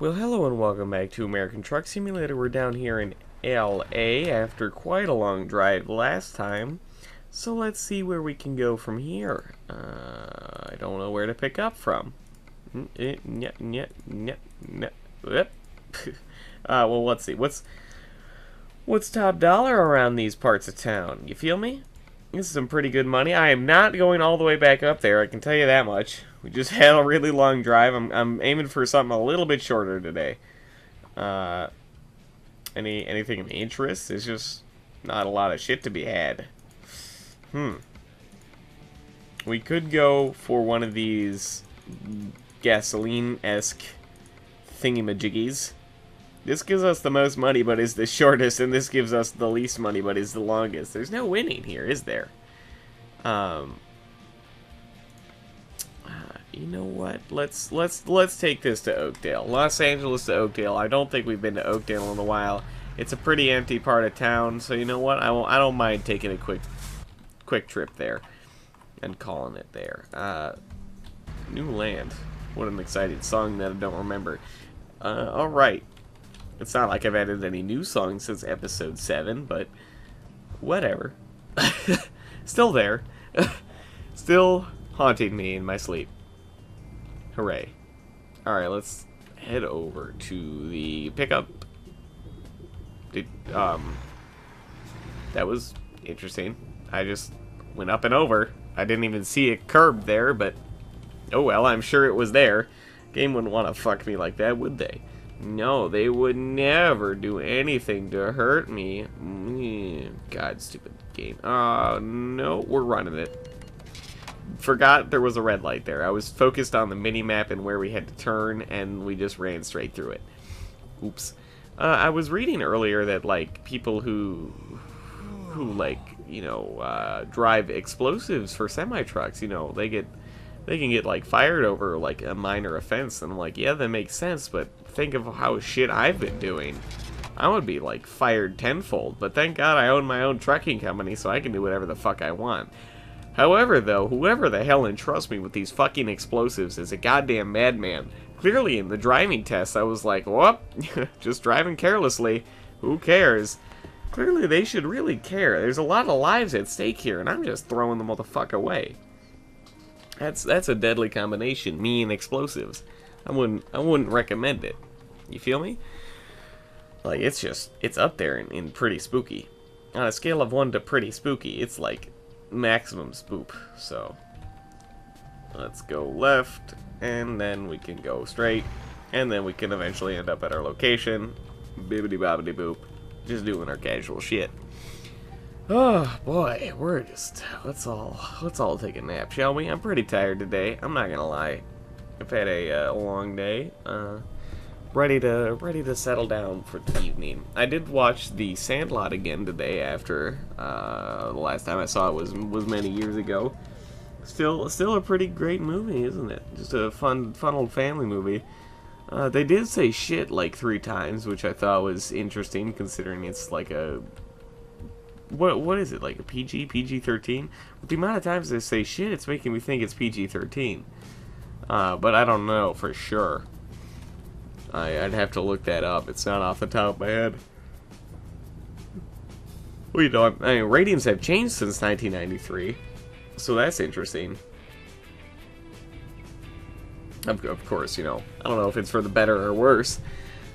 Well, hello and welcome back to American Truck Simulator. We're down here in LA after quite a long drive last time. So let's see where we can go from here. I don't know where to pick up from. Well, let's see. What's top dollar around these parts of town? You feel me? This is some pretty good money. I am not going all the way back up there, I can tell you that much. We just had a really long drive. I'm aiming for something a little bit shorter today. Anything of interest? There's just not a lot of shit to be had. We could go for one of these gasoline-esque thingamajiggies. This gives us the most money, but is the shortest, and this gives us the least money, but is the longest. There's no winning here, is there? You know what? Let's take this to Oakdale. Los Angeles to Oakdale. I don't think we've been to Oakdale in a while. It's a pretty empty part of town, so you know what? I don't mind taking a quick trip there and calling it there. New Land. What an exciting song that I don't remember. All right. It's not like I've added any new songs since episode 7, but whatever. Still there. Still haunting me in my sleep. Hooray. Alright, let's head over to the pickup. That was interesting. I just went up and over. I didn't even see a curb there, but oh well, I'm sure it was there. Game wouldn't want to fuck me like that, would they? No, they would never do anything to hurt me. God, stupid game. Oh, no, we're running it. Forgot there was a red light there. I was focused on the mini-map and where we had to turn, and we just ran straight through it. Oops. I was reading earlier that, like, people who like, you know, drive explosives for semi-trucks, you know, they can get, like, fired over, like, a minor offense. And I'm like, yeah, that makes sense, but think of how shit I've been doing. I would be, like, fired tenfold. But thank God I own my own trucking company, so I can do whatever the fuck I want. However, though, whoever the hell entrusts me with these fucking explosives is a goddamn madman. Clearly, in the driving test, I was like, whoop, just driving carelessly. Who cares? Clearly, they should really care. There's a lot of lives at stake here, and I'm just throwing the motherfucker away. That's a deadly combination, me and explosives. I wouldn't recommend it. You feel me? Like, it's up there in pretty spooky. On a scale of 1 to pretty spooky, it's like maximum spook. So let's go left, and then we can go straight, and then we can eventually end up at our location. Bibbidi bobbidi boop. Just doing our casual shit. Oh boy, let's all take a nap, shall we? I'm pretty tired today. I'm not gonna lie. I've had a long day. Ready to settle down for the evening. I did watch The Sandlot again today after the last time I saw it was many years ago. Still a pretty great movie, isn't it? Just a fun old family movie. They did say shit like 3 times, which I thought was interesting considering it's like a what is it, like a PG-13? With the amount of times they say shit, it's making me think it's PG-13. But I don't know for sure. I'd have to look that up. It's not off the top of my head. Well, you know, I mean, ratings have changed since 1993, so that's interesting. Of course, you know, I don't know if it's for the better or worse,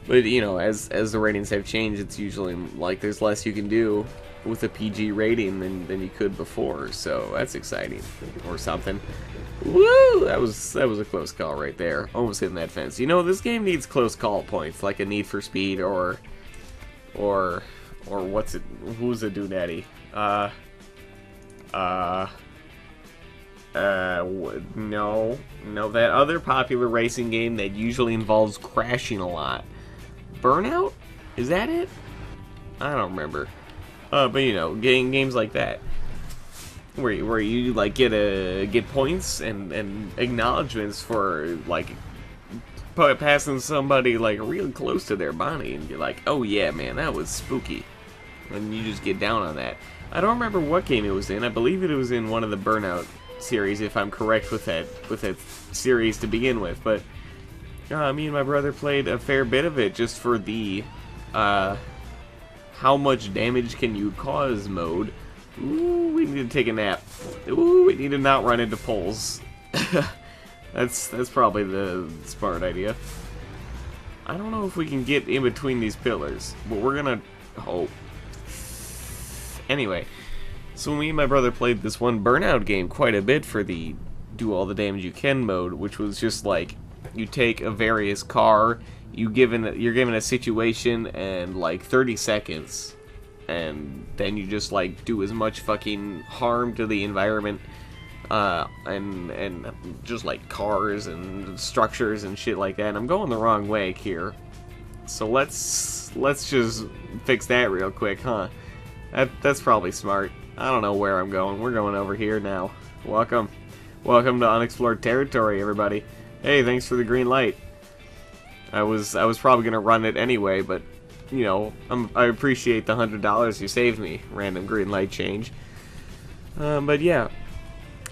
but you know, as the ratings have changed, it's usually like there's less you can do with a PG rating than you could before, so that's exciting, or something. Woo! That was a close call right there. Almost hitting that fence. You know, this game needs close call points, like a Need for Speed or what's it? Who's a doodaddy? No, that other popular racing game that usually involves crashing a lot. Burnout? Is that it? I don't remember. But you know, games like that, where you like get points and acknowledgments for like passing somebody like real close to their body, and you're like, oh yeah, man, that was spooky, and you just get down on that. I don't remember what game it was in. I believe it was in one of the Burnout series, if I'm correct with that series to begin with, but Me and my brother played a fair bit of it just for the how much damage can you cause mode. Ooh, we need to take a nap. Ooh, we need to not run into poles. That's probably the smart idea. I don't know if we can get in between these pillars, but we're gonna hope. Anyway, so me and my brother played this one Burnout game quite a bit for the do all the damage you can mode, which was just like you take a various car, you're given a situation and like 30 seconds, and then you just like do as much fucking harm to the environment and just like cars and structures and shit like that. And I'm going the wrong way here, so let's just fix that real quick, huh? That's probably smart. I don't know where I'm going. We're going over here now. Welcome to unexplored territory, everybody. Hey, thanks for the green light. I was probably gonna run it anyway, but you know, I appreciate the $100 you saved me. Random green light change. But yeah,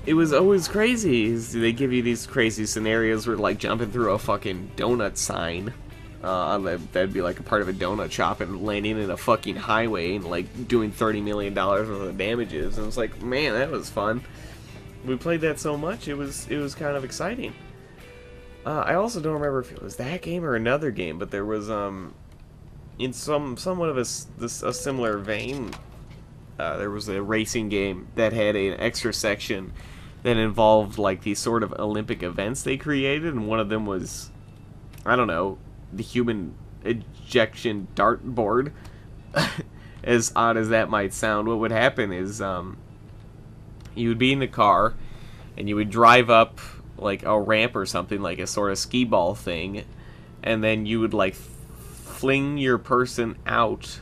it was always crazy. They give you these crazy scenarios where like jumping through a fucking donut sign. That'd be like a part of a donut shop and landing in a fucking highway and like doing $30 million worth of damages. And it's like, man, that was fun. We played that so much, it was kind of exciting. I also don't remember if it was that game or another game, but there was in somewhat of a similar vein. There was a racing game that had an extra section that involved like these sort of Olympic events they created, and one of them was, I don't know, the human ejection dartboard. As odd as that might sound, what would happen is you would be in the car and you would drive up like a ramp or something, like a sort of skee ball thing, and then you would like fling your person out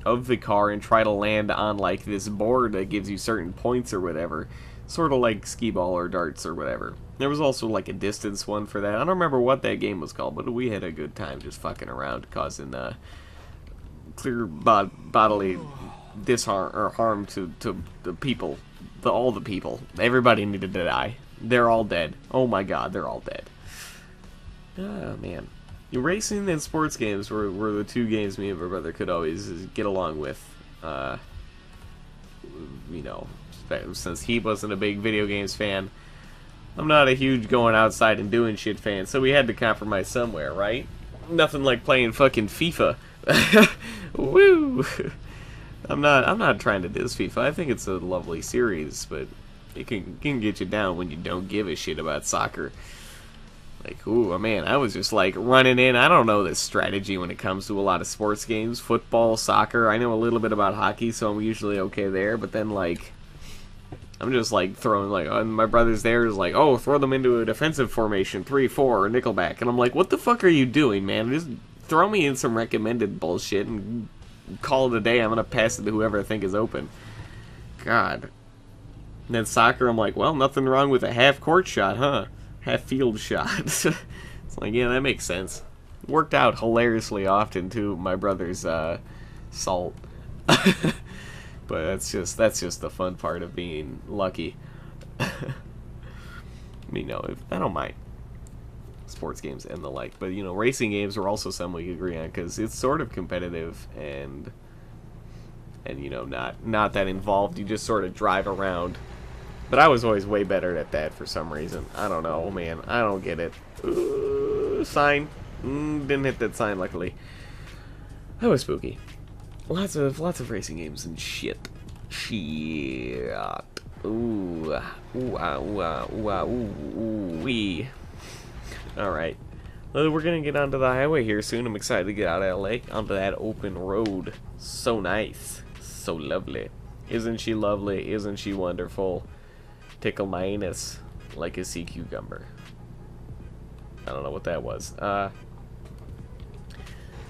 of the car and try to land on like this board that gives you certain points or whatever, sort of like skee ball or darts or whatever. There was also like a distance one for that. I don't remember what that game was called, but we had a good time just fucking around, causing clear bodily disharm or harm to the people, all the people. Everybody needed to die. They're all dead. Oh my god, they're all dead. Oh man. Racing and sports games were the two games me and my brother could always get along with. You know, since he wasn't a big video games fan, I'm not a huge going outside and doing shit fan, so we had to compromise somewhere, right? Nothing like playing fucking FIFA. Woo! I'm not trying to diss FIFA. I think it's a lovely series, but it can get you down when you don't give a shit about soccer. Like, ooh, man, I was just like running in. I don't know the strategy when it comes to a lot of sports games. Football, soccer, I know a little bit about hockey, so I'm usually okay there. But then, like, I'm just like throwing, like, my brother's there is like, oh, throw them into a defensive formation, 3-4, or nickelback. And I'm like, what the fuck are you doing, man? Just throw me in some recommended bullshit and call it a day. I'm gonna pass it to whoever I think is open. God. And then soccer, I'm like, well, nothing wrong with a half-court shot, huh? Half-field shot. It's like, yeah, that makes sense. Worked out hilariously often, too, my brother's salt. But that's just the fun part of being lucky. You know, I don't mind sports games and the like, but you know, racing games are also something we agree on because it's sort of competitive and you know, not that involved. You just sort of drive around. But I was always way better at that for some reason. I don't know, man. I don't get it. Sign. Didn't hit that sign, luckily. That was spooky. Lots of racing games and shit. Shit. Ooh. Wee. Alright. Well, we're gonna get onto the highway here soon. I'm excited to get out of LA onto that open road. So nice. So lovely. Isn't she lovely? Isn't she wonderful? Tickle my anus like a sea cucumber. I don't know what that was.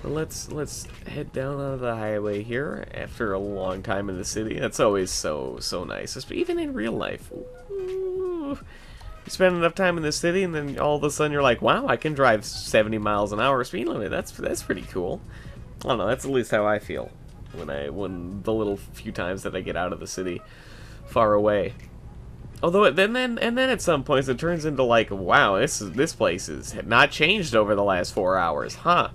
Let's head down onto the highway here after a long time in the city. That's always so nice, even in real life. Ooh. You spend enough time in the city, and then all of a sudden you're like, wow, I can drive 70 miles an hour speed limit. That's pretty cool. I don't know. That's at least how I feel when the little few times that I get out of the city, far away. Although then at some points it turns into like, wow, this place has not changed over the last 4 hours, huh?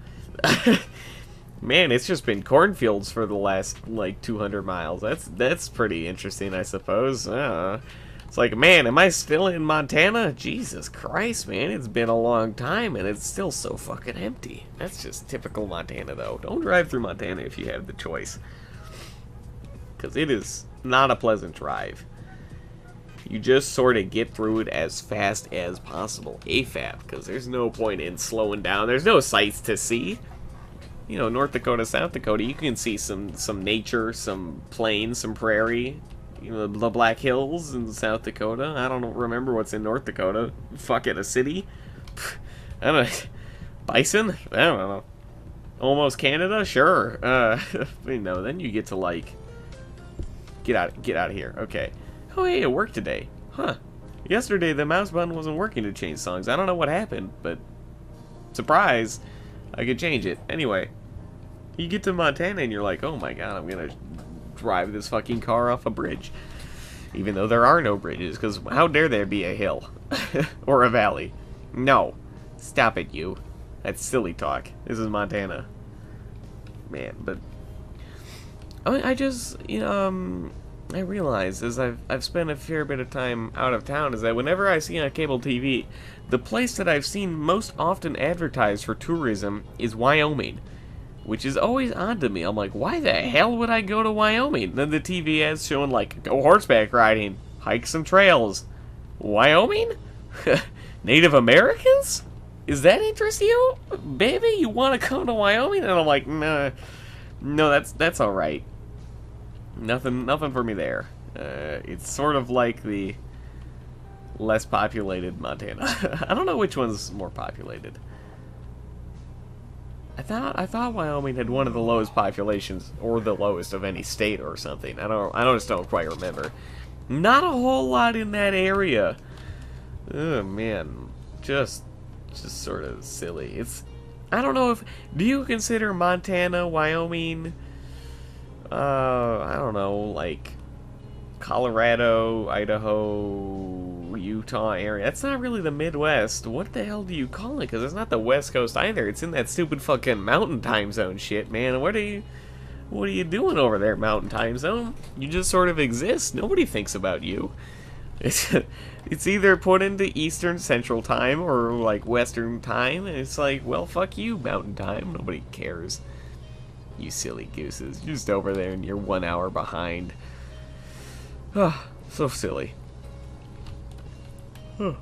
Man, it's just been cornfields for the last like 200 miles. That's pretty interesting, I suppose. It's like, man, am I still in Montana? Jesus Christ, man, it's been a long time and it's still so fucking empty. That's just typical Montana, though. Don't drive through Montana if you have the choice, because it is not a pleasant drive. You just sort of get through it as fast as possible, AFAB, because there's no point in slowing down. There's no sights to see. You know, North Dakota, South Dakota, you can see some nature, some plains, some prairie. You know, the Black Hills in South Dakota. I don't remember what's in North Dakota. Fuck it, a city? I don't know. Bison? I don't know. Almost Canada? Sure. You know, then you get to, like, get out of here. Okay. Oh, hey, it worked today. Huh. Yesterday, the mouse button wasn't working to change songs. I don't know what happened, but surprise, I could change it. Anyway, you get to Montana and you're like, oh my god, I'm gonna drive this fucking car off a bridge. Even though there are no bridges, because how dare there be a hill? Or a valley? No. Stop it, you. That's silly talk. This is Montana. Man, but I just, you know, I realize as I've spent a fair bit of time out of town is that whenever I see on cable TV, the place that I've seen most often advertised for tourism is Wyoming, which is always odd to me. I'm like, why the hell would I go to Wyoming? Then the TV ads showing like, go horseback riding, hike some trails. Wyoming? Native Americans? Is that interest you? Baby, you want to come to Wyoming? And I'm like, nah, no, that's all right. Nothing for me there. It's sort of like the less populated Montana. I don't know which one's more populated. I thought Wyoming had one of the lowest populations, or the lowest of any state or something. I just don't quite remember. Not a whole lot in that area. Oh man, just sort of silly. I don't know if, do you consider Montana, Wyoming, I don't know, like Colorado, Idaho, Utah area? That's not really the Midwest. What the hell do you call it? Because it's not the West Coast either. It's in that stupid fucking mountain time zone shit, man. What are you doing over there, mountain time zone? You just sort of exist. Nobody thinks about you. It's either put into Eastern Central Time or like Western Time, and it's like, well, fuck you, Mountain Time. Nobody cares. You silly gooses. You're just over there and you're 1 hour behind. Ah, so silly. Huh.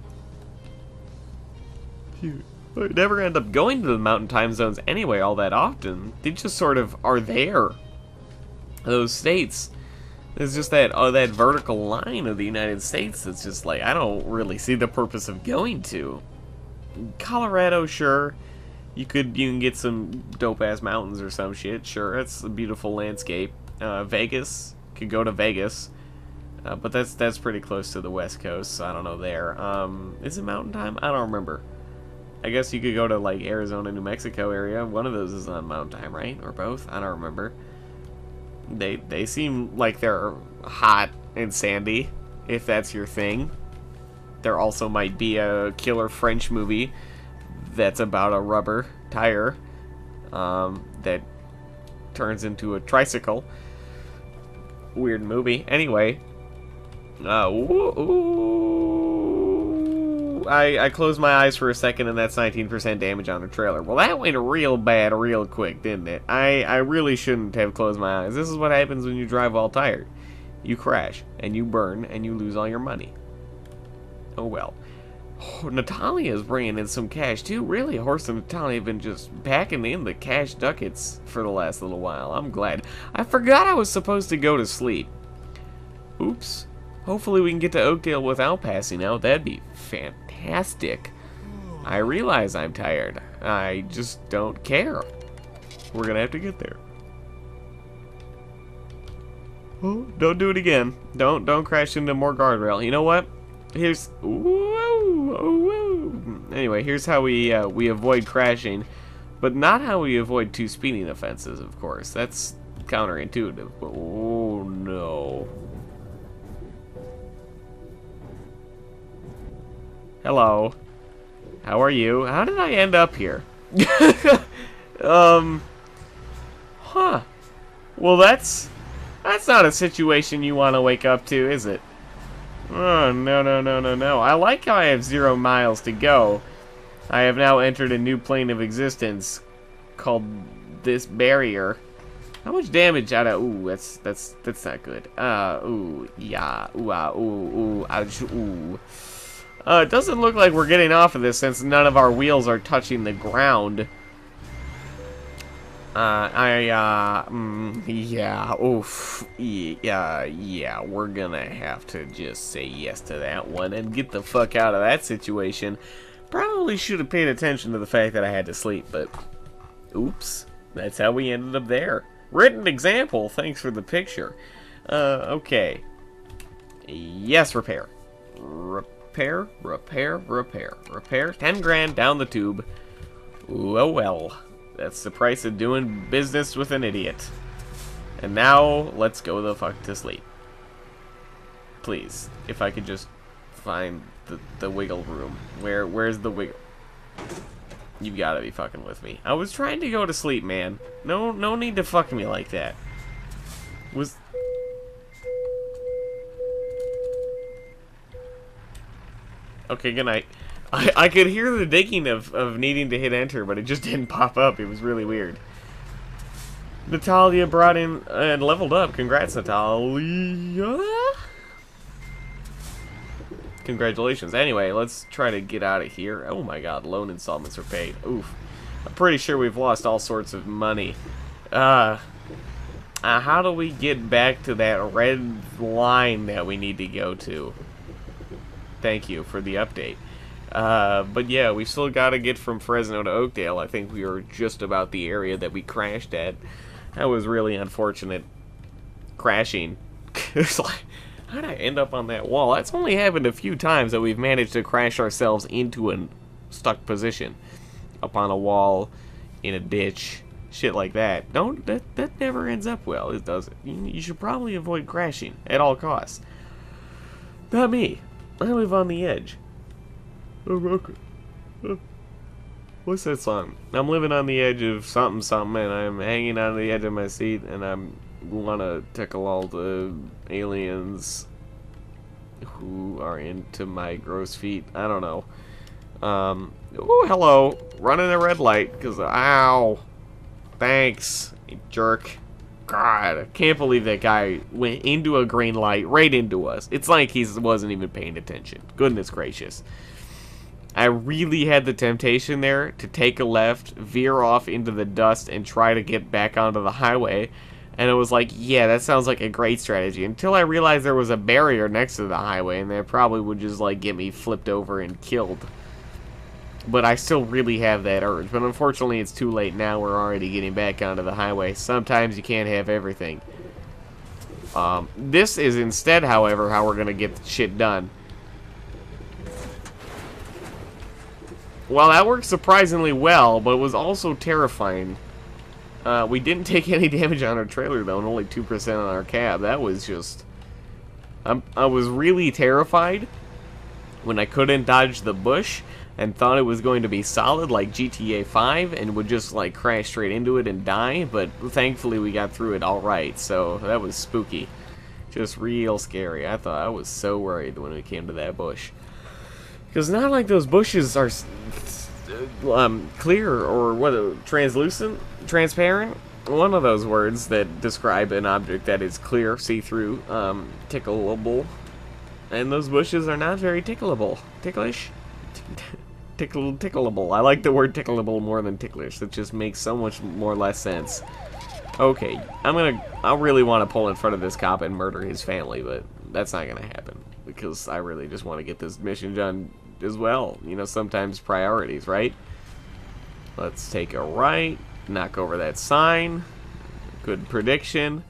You never end up going to the Mountain Time Zones anyway all that often. They just sort of are there. Those states. There's just that that vertical line of the United States that's just like, I don't really see the purpose of going to. Colorado, sure. You can get some dope-ass mountains or some shit. Sure, it's a beautiful landscape. Vegas, could go to Vegas. But that's pretty close to the West Coast, so I don't know there. Is it Mountain Time? I don't remember. I guess you could go to, like, Arizona, New Mexico area. One of those is on Mountain Time, right? Or both? I don't remember. They seem like they're hot and sandy, if that's your thing. There also might be a killer French movie that's about a rubber tire that turns into a tricycle. Weird movie. Anyway, I closed my eyes for a second and that's 19% damage on the trailer. Well, that went real bad real quick, didn't it? I really shouldn't have closed my eyes. This is what happens when you drive all tired. You crash, and you burn, and you lose all your money. Oh well. Oh, Natalia's bringing in some cash too. Really, Horse and Natalia have been just packing in the cash ducats for the last little while. I'm glad. I forgot I was supposed to go to sleep. Oops. Hopefully we can get to Oakdale without passing out. That'd be fantastic. I realize I'm tired. I just don't care. We're gonna have to get there. Oh, don't do it again. Don't crash into more guardrail. You know what? Here's anyway, here's how we avoid crashing, but not how we avoid 2 speeding offenses, of course. That's counterintuitive. But oh no. Hello. How are you? How did I end up here? Huh. Well, that's not a situation you want to wake up to, is it? Oh, no, no, no, no, no. I like how I have 0 miles to go. I have now entered a new plane of existence called this barrier. How much damage out of... Ooh, that's not good. Ooh, yeah. Ooh, ouch, ooh. It doesn't look like we're getting off of this since none of our wheels are touching the ground. Yeah, oof, yeah, we're gonna have to just say yes to that one and get the fuck out of that situation. Probably should have paid attention to the fact that I had to sleep, but oops, that's how we ended up there. Written example, thanks for the picture. Okay. Yes, repair. Repair. 10 grand down the tube. Ooh, oh well. That's the price of doing business with an idiot. And now, let's go the fuck to sleep. Please, if I could just find the wiggle room. Where's the wiggle? You've got to be fucking with me. I was trying to go to sleep, man. No need to fuck me like that. Okay, good night. I could hear the digging of needing to hit enter, but it just didn't pop up. It was really weird. Natalia brought in and leveled up. Congrats, Natalia. Congratulations. Anyway, let's try to get out of here. Oh my god, loan installments are paid. Oof. I'm pretty sure we've lost all sorts of money. How do we get back to that red line that we need to go to? Thank you for the update. But yeah, we still got to get from Fresno to Oakdale. I think we were just about the area that we crashed at. That was really unfortunate. Crashing. It's like, how did I end up on that wall? That's only happened a few times that we've managed to crash ourselves into a stuck position. Up on a wall, in a ditch, shit like that. That never ends up well, it doesn't. You should probably avoid crashing at all costs. Not me. I live on the edge. What's that song? I'm living on the edge of something something, and I'm hanging on the edge of my seat, and I wanna tickle all the aliens who are into my gross feet. I don't know. Oh, hello. Running a red light, cause ow. Thanks, you jerk. God, I can't believe that guy went into a green light, right into us. It's like he wasn't even paying attention. Goodness gracious. I really had the temptation there to take a left, veer off into the dust, and try to get back onto the highway. And it was like, yeah, that sounds like a great strategy. Until I realized there was a barrier next to the highway, and that probably would just, like, get me flipped over and killed. But I still really have that urge. But unfortunately, it's too late now. We're already getting back onto the highway. Sometimes you can't have everything. This is instead, however, how we're going to get shit done. Well, that worked surprisingly well, but it was also terrifying. We didn't take any damage on our trailer, though, and only 2% on our cab. That was just... I was really terrified when I couldn't dodge the bush and thought it was going to be solid like GTA 5 and would just, like, crash straight into it and die, but thankfully we got through it alright, so that was spooky. Just real scary. I was so worried when we came to that bush. Because not like those bushes are clear or what, translucent, transparent. One of those words that describe an object that is clear, see-through, tickleable. And those bushes are not very tickleable. Ticklish? Tickleable. I like the word tickleable more than ticklish. That just makes so much more less sense. Okay, I really want to pull in front of this cop and murder his family, but that's not gonna happen. Because I really just want to get this mission done as well. You know, sometimes priorities, right? Let's take a right, knock over that sign. Good prediction.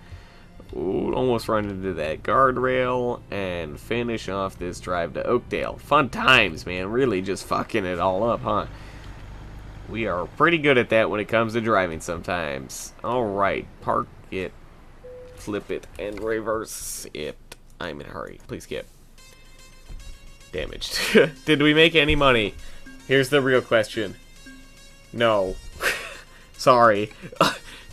Ooh, almost run into that guardrail and finish off this drive to Oakdale. Fun times, man. Really just fucking it all up, huh? We are pretty good at that when it comes to driving sometimes. Alright, park it, flip it, and reverse it. I'm in a hurry. Please skip. damaged. Did we make any money? Here's the real question. No. Sorry.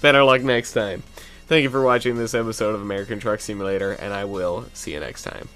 Better luck next time. Thank you for watching this episode of American Truck Simulator, and I will see you next time.